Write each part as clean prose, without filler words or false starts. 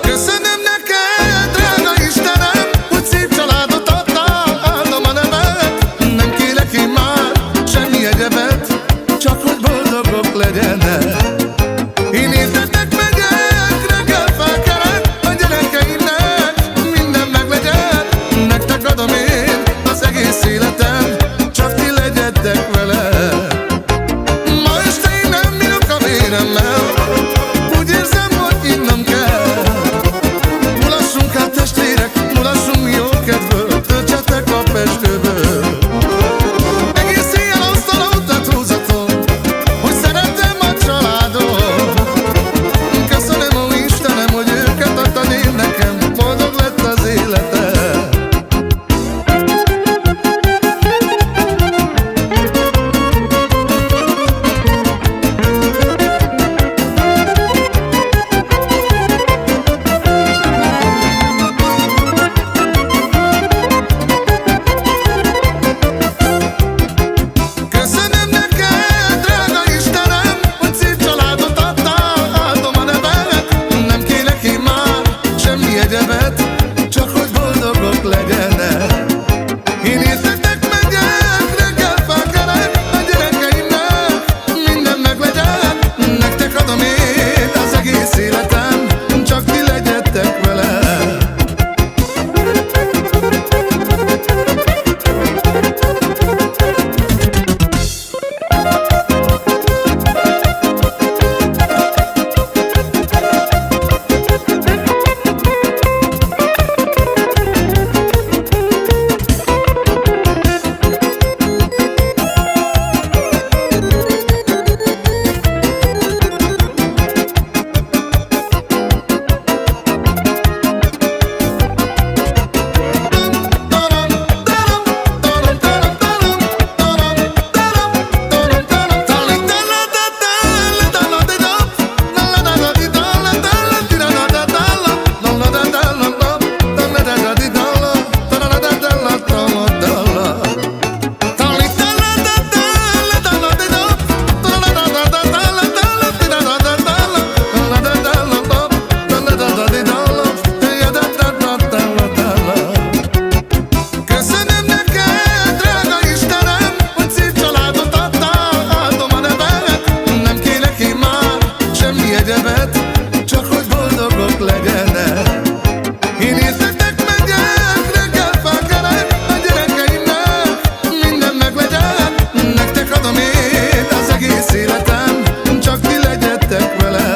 Köszönöm neked, drága Istenem, hogy szép családot adtál, áldom a nevet. Nem kérek én már semmi egyebet, csak hogy boldogok legyenek. Én értetek megyek, reggel felkelek, a gyerekeimnek minden meglegyen. Nektek adom én az egész életem, csak ti legyetek vele. Ma este én nem bírok a véremmel, úgy érzem, hogy innom kell. Mulassunk át testvérek, mulassunk jó kedvből, töltsetek a peskőből. Egész éjjel asztalautat húzatom, hogy szeretem a családot. Köszönöm, ó Istenem, hogy őket adtad én nekem, boldog lett az életem. Köszönöm neked, drága Istenem, hogy szép családot adtál, áldom a nevet. Nem kérek én már semmi egyebet, csak hogy boldogok legyenek. Én értetek megyek, reggel felkelek, a gyerekeimnek minden meglegyen. Nektek adom én az egész életem, csak ti legyetek vele. Köszönöm neked, drága Istenem, hogy szép családot adtál, áldom a nevet. Nem kérek én már semmi egyebet, csak hogy boldogok legyenek. Én értetek megyek, reggel felkelek, a gyerekeimnek minden meglegyen. Nektek adom én az egész életem, csak ti legyetek vele.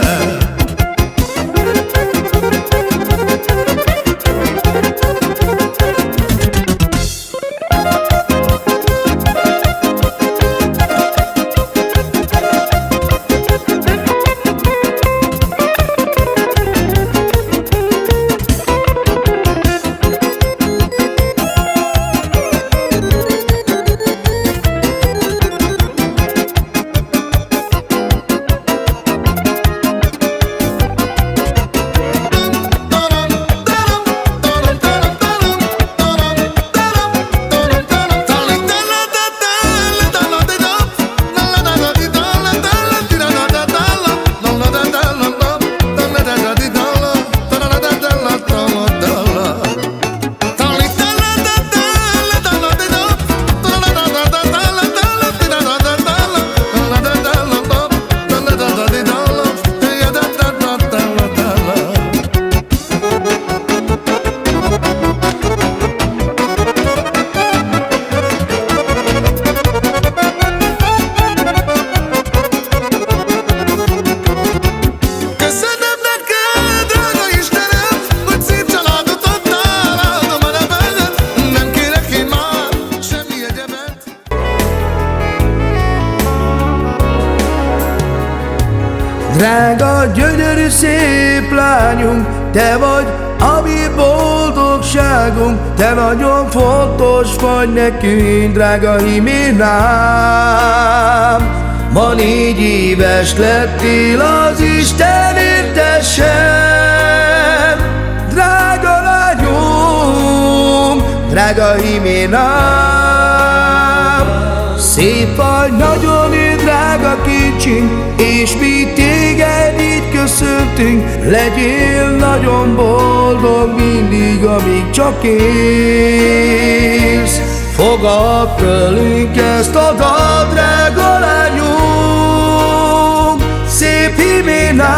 Köszönöm neked, drága Istenem, hogy szép családot adtál, áldom a nevedet. Nem kérek én már semmi egyebet. Drága, gyönyörű, szép lányunk, te vagy a mi boldogságunk. Te nagyon fontos vagy nekünk, drága Himinám. Ma 4 éves lettél, az Isten értessen, drága lányunk. drága Jiménám. Szép vagy, nagyon drága kicsink, és mi téged így köszöntünk. Legyél nagyon boldog mindig, amíg csak élsz. Fogadd tőlünk ezt a dal, drága lányunk, szép Jiménám.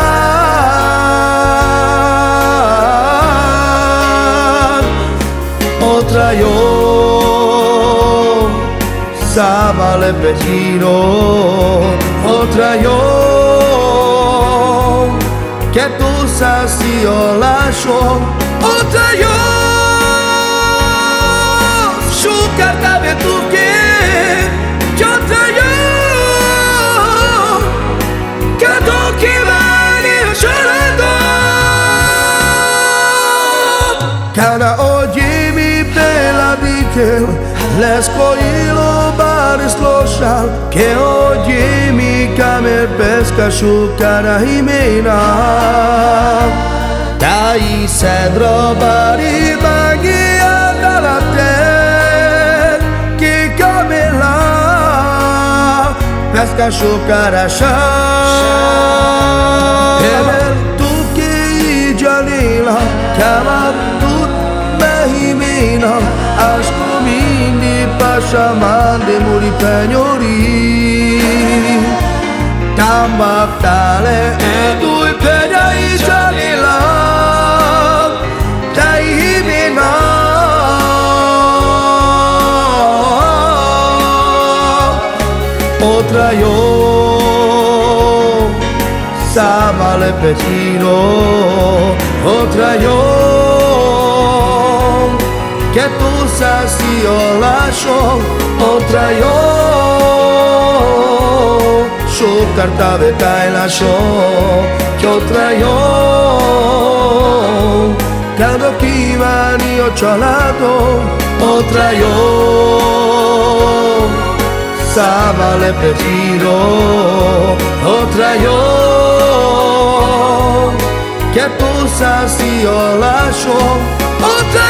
Otra yo Sama le pechino, otra yo que tu sacio la show, otra yo Shukar tabe tu que otra yo que tu que vale llorando. Cada oye mi bella dikel, les coilo bares loshal, que oye mi camer pesca shukara Jimena. Dai cedro bari bagi adalate, que camela pesca shukara shal. Ever tu que jalila, kamar tu Jimena, aşkı mindi paşaman de muri penyori. Tambak tale edui penya ijalila, dai Jimena. Otra yo sama le pechino, otra yo que tu sacio la show, otra yo shukar tabe tai la show, que otra yo cada kivani ocholado, otra yo sama le pechino, otra yo que tu sacio la show, otra